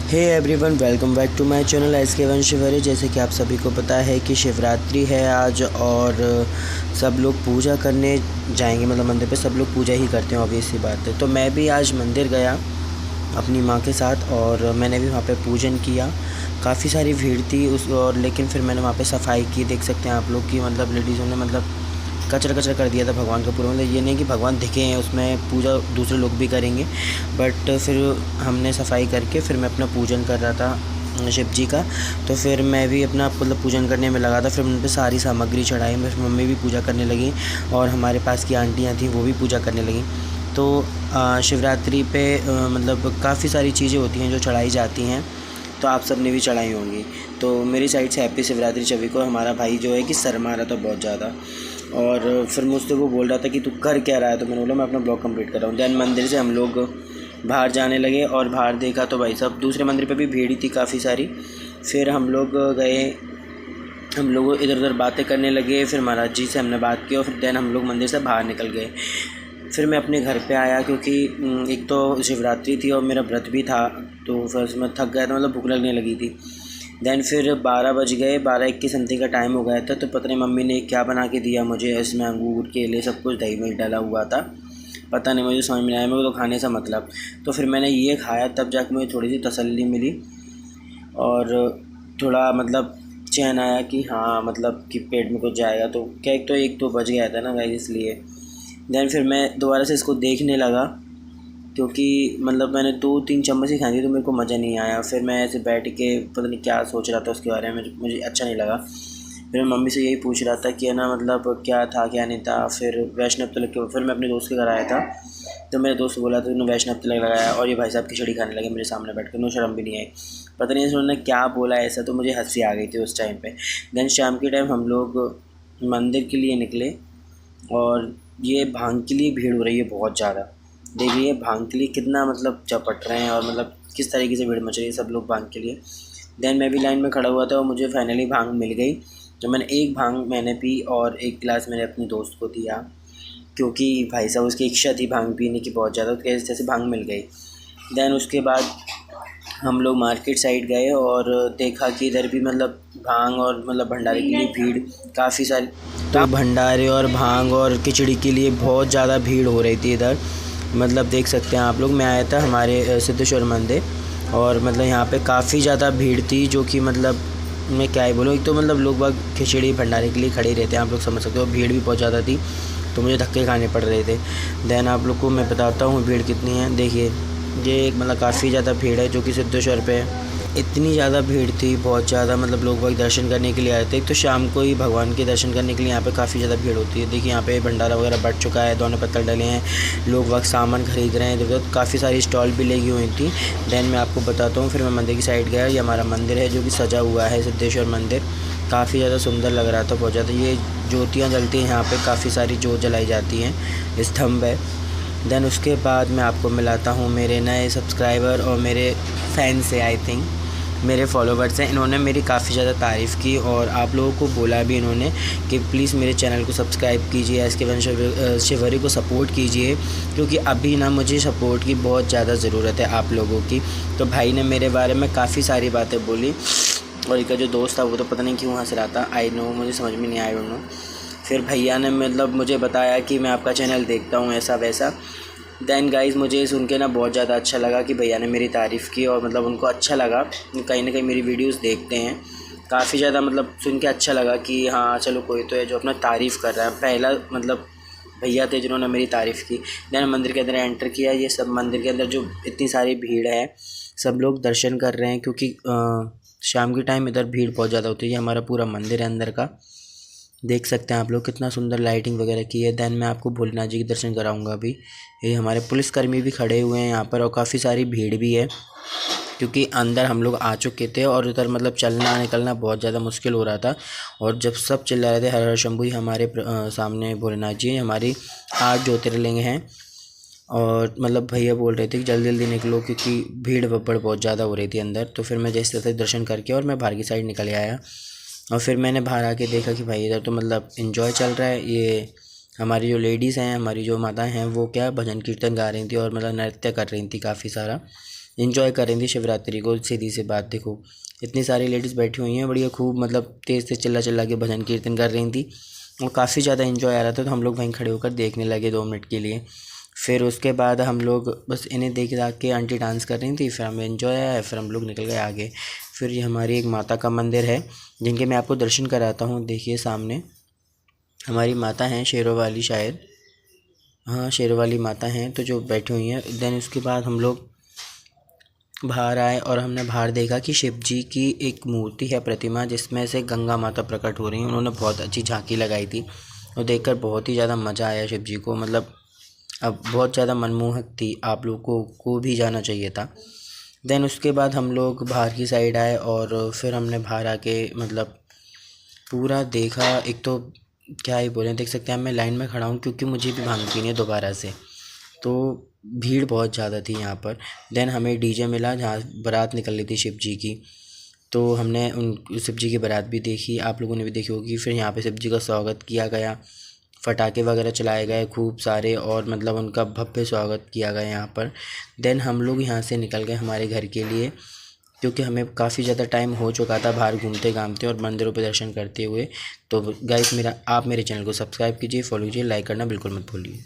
Hey everyone, welcome back to my channel SK1 Shivhari. जैसे कि आप सभी को पता है कि शिवरात्रि है आज और सब लोग पूजा करने जाएंगे। मतलब मंदिर पे सब लोग पूजा ही करते हैं, ऑब्वियस सी बात है। तो मैं भी आज मंदिर गया अपनी माँ के साथ और मैंने भी वहाँ पे पूजन किया। काफ़ी सारी भीड़ थी उस और लेकिन फिर मैंने वहाँ पे सफाई की। देख सकते हैं आप लोग कि मतलब लेडीज़ों ने मतलब कचरा कचरा कर दिया था भगवान का पूरा। मतलब ये नहीं कि भगवान दिखे हैं उसमें, पूजा दूसरे लोग भी करेंगे, बट फिर हमने सफाई करके फिर मैं अपना पूजन कर रहा था शिव जी का। तो फिर मैं भी अपना मतलब पूजन करने में लगा था। फिर उन पर सारी सामग्री चढ़ाई, मेरी मम्मी भी पूजा करने लगी और हमारे पास की आंटियाँ थीं वो भी पूजा करने लगी। तो शिवरात्रि पे मतलब काफ़ी सारी चीज़ें होती हैं जो चढ़ाई जाती हैं, तो आप सब ने भी चढ़ाई होंगी। तो मेरी साइड से हैप्पी शिवरात्रि सभी को। हमारा भाई जो है कि शर्मा रहा था बहुत ज़्यादा और फिर मुझसे वो बोल रहा था कि तू कर क्या रहा है, तो मैंने बोला मैं अपना ब्लॉग कंप्लीट कर रहा हूँ। दैन मंदिर से हम लोग बाहर जाने लगे और बाहर देखा तो भाई साहब दूसरे मंदिर पे भी भीड़ ही थी काफ़ी सारी। फिर हम लोग गए, हम लोग इधर उधर बातें करने लगे। फिर महाराज जी से हमने बात की और फिर दैन हम लोग मंदिर से बाहर निकल गए। फिर मैं अपने घर पे आया क्योंकि एक तो शिवरात्रि थी और मेरा व्रत भी था, तो फिर मैं थक गया था, मतलब भूख लगने लगी थी। दैन फिर 12 बज गए, 12-1 समथिंग का टाइम हो गया था। तो पता नहीं मम्मी ने क्या बना के दिया मुझे, इसमें अंगूर केले सब कुछ दही में डाला हुआ था। पता नहीं, मुझे समझ में नहीं आया, मेरे को तो खाने से मतलब। तो फिर मैंने ये खाया, तब जाके मुझे थोड़ी सी तसल्ली मिली और थोड़ा मतलब चैन आया कि हाँ मतलब कि पेट में कुछ जाएगा। तो क्या एक तो बज गया था ना गाइस, इसलिए। दैन फिर मैं दोबारा से इसको देखने लगा क्योंकि मतलब मैंने 2-3 चम्मच ही खाई थी तो मेरे को मज़ा नहीं आया। फिर मैं ऐसे बैठ के पता नहीं क्या सोच रहा था उसके बारे में, मुझे अच्छा नहीं लगा। फिर मैं मम्मी से यही पूछ रहा था कि है ना मतलब क्या था क्या नहीं था। फिर वैष्णव तिलक के फिर मैं अपने दोस्त के घर आया था, तो मेरे दोस्त बोला था उन्होंने वैष्णव तिलक लगाया और ये भाई साहब खिचड़ी खाने लगे मेरे सामने बैठ कर। नो शर्म भी नहीं आई, पता नहीं उन्होंने क्या बोला ऐसा, तो मुझे हंसी आ गई थी उस टाइम पे। देन शाम के टाइम हम लोग मंदिर के लिए निकले और ये भांग के लिए भीड़ हो रही है बहुत ज़्यादा। देखिए भांग के लिए कितना मतलब चपट रहे हैं और मतलब किस तरीके से भीड़ मच रही है सब लोग भांग के लिए। देन मैं भी लाइन में खड़ा हुआ था और मुझे फाइनली भांग मिल गई। तो मैंने एक भांग मैंने पी और एक गिलास मैंने अपने दोस्त को दिया क्योंकि भाई साहब उसकी इच्छा थी भांग पीने की बहुत ज़्यादा, तो कैसे जैसे भांग मिल गई। देन उसके बाद हम लोग मार्केट साइड गए और देखा कि इधर भी मतलब भांग और मतलब भंडारे के लिए भीड़ काफ़ी सारी। तो भंडारे और भांग और खिचड़ी के लिए बहुत ज़्यादा भीड़ हो रही थी इधर। मतलब देख सकते हैं आप लोग, मैं आया था हमारे सिद्धेश्वर मंदिर और मतलब यहाँ पे काफ़ी ज़्यादा भीड़ थी, जो कि मतलब मैं क्या ही बोलूँ। एक तो मतलब लोग बाग खिचड़ी भंडारे के लिए खड़े रहते हैं, आप लोग समझ सकते हो। भीड़ भी बहुत ज़्यादा थी तो मुझे धक्के खाने पड़ रहे थे। देन आप लोग को मैं बताता हूँ भीड़ कितनी है। देखिए ये मतलब काफ़ी ज़्यादा भीड़ है जो कि सिद्धेश्वर पे है। इतनी ज़्यादा भीड़ थी, बहुत ज़्यादा, मतलब लोग बाग दर्शन करने के लिए आए थे। एक तो शाम को ही भगवान के दर्शन करने के लिए यहाँ पे काफ़ी ज़्यादा भीड़ होती है। देखिए यहाँ पे भंडारा वगैरह बढ़ चुका है, दोनों पत्तल डले हैं, लोग वक्त सामान खरीद रहे हैं इधर उधर। काफ़ी सारी स्टॉल भी लगी हुई थी। देन मैं आपको बताता हूँ, फिर मैं मंदिर की साइड गया। ये हमारा मंदिर है जो कि सजा हुआ है, सिद्धेश्वर मंदिर। काफ़ी ज़्यादा सुंदर लग रहा था, बहुत ज़्यादा। ये ज्योतियाँ जलती हैं यहाँ पे, काफ़ी सारी जोत जलाई जाती हैं, स्तंभ है। देन उसके बाद मैं आपको मिलाता हूँ मेरे नए सब्सक्राइबर और मेरे फैन से, आई थिंक मेरे फॉलोवर्स हैं। इन्होंने मेरी काफ़ी ज़्यादा तारीफ़ की और आप लोगों को बोला भी इन्होंने कि प्लीज़ मेरे चैनल को सब्सक्राइब कीजिए, SK1 शिवहरी को सपोर्ट कीजिए, क्योंकि अभी ना मुझे सपोर्ट की बहुत ज़्यादा ज़रूरत है आप लोगों की। तो भाई ने मेरे बारे में काफ़ी सारी बातें बोली और इनका जो दोस्त था वो तो पता नहीं क्यों हंस रहा था, आई नो, मुझे समझ में नहीं आया, आई डोंट नो। फिर भैया ने मतलब मुझे बताया कि मैं आपका चैनल देखता हूँ ऐसा वैसा। दैन गाइस मुझे सुन के ना बहुत ज़्यादा अच्छा लगा कि भैया ने मेरी तारीफ़ की और मतलब उनको अच्छा लगा, कहीं ना कहीं मेरी वीडियोस देखते हैं काफ़ी ज़्यादा। मतलब सुन के अच्छा लगा कि हाँ चलो कोई तो है जो अपना तारीफ़ कर रहा है। पहला मतलब भैया थे जिन्होंने मेरी तारीफ़ की। दैन मंदिर के अंदर एंटर किया। ये सब मंदिर के अंदर जो इतनी सारी भीड़ है, सब लोग दर्शन कर रहे हैं क्योंकि शाम के टाइम इधर भीड़ बहुत ज़्यादा होती है। ये हमारा पूरा मंदिर है अंदर का, देख सकते हैं आप लोग कितना सुंदर लाइटिंग वगैरह की है। दैन मैं आपको भोलेनाथ जी के दर्शन कराऊंगा अभी। ये हमारे पुलिसकर्मी भी खड़े हुए हैं यहाँ पर और काफ़ी सारी भीड़ भी है क्योंकि अंदर हम लोग आ चुके थे और उधर मतलब चलना निकलना बहुत ज़्यादा मुश्किल हो रहा था। और जब सब चिल्ला रहे थे हर हर शंभू, हमारे सामने भोलेनाथ जी हमारी 8 ज्योतिर्लिंग हैं। और मतलब भैया बोल रहे थे कि जल्दी जल्दी निकलो क्योंकि भीड़ बब्बड़ बहुत ज़्यादा हो रही थी अंदर। तो फिर मैं जैसे तैसे दर्शन करके और मैं बाहर की साइड निकल आया और फिर मैंने बाहर आके देखा कि भाई इधर तो मतलब इन्जॉय चल रहा है। ये हमारी जो लेडीज़ हैं, हमारी जो माताएं हैं, वो क्या भजन कीर्तन गा रही थी और मतलब नृत्य कर रही थी काफ़ी सारा। एंजॉय कर रही थी शिवरात्रि को। सीधी सी बात, देखो इतनी सारी लेडीज़ बैठी हुई हैं, बढ़िया खूब मतलब तेज़ तेज़ चिल्ला चिल्ला के भजन कीर्तन कर रही थी और काफ़ी ज़्यादा एंजॉय आ रहा था। तो हम लोग वहीं खड़े होकर देखने लगे 2 मिनट के लिए। फिर उसके बाद हम लोग बस इन्हें देख दाख के, आंटी डांस कर रही थी, फिर हमें एंजॉय आया, फिर हम लोग निकल गए आगे। फिर ये हमारी एक माता का मंदिर है जिनके मैं आपको दर्शन कराता हूँ। देखिए सामने हमारी माता हैं शेरों वाली, शायद हाँ शेरों वाली माता हैं, तो जो बैठी हुई हैं। देन उसके बाद हम लोग बाहर आए और हमने बाहर देखा कि शिव जी की एक मूर्ति है, प्रतिमा, जिसमें से गंगा माता प्रकट हो रही हैं। उन्होंने बहुत अच्छी झांकी लगाई थी और देखकर बहुत ही ज़्यादा मज़ा आया शिव जी को, मतलब अब बहुत ज़्यादा मनमोहक थी। आप लोगों को भी जाना चाहिए था। देन उसके बाद हम लोग बाहर की साइड आए और फिर हमने बाहर आके मतलब पूरा देखा। एक तो क्या ही बोलें, देख सकते हैं मैं लाइन में खड़ा हूँ क्योंकि मुझे भी भांग पीनी है दोबारा से, तो भीड़ बहुत ज़्यादा थी यहाँ पर। देन हमें डीजे मिला जहाँ बारात निकल रही थी शिव जी की, तो हमने उन शिव जी की बारात भी देखी, आप लोगों ने भी देखी होगी। फिर यहाँ पे शिव जी का स्वागत किया गया, पटाखे वगैरह चलाए गए खूब सारे और मतलब उनका भव्य स्वागत किया गया यहाँ पर। देन हम लोग यहाँ से निकल गए हमारे घर के लिए क्योंकि हमें काफ़ी ज़्यादा टाइम हो चुका था बाहर घूमते घामते और मंदिरों पे दर्शन करते हुए। तो गाइस आप मेरे चैनल को सब्सक्राइब कीजिए, फॉलो कीजिए, लाइक करना बिल्कुल मत भूलिए।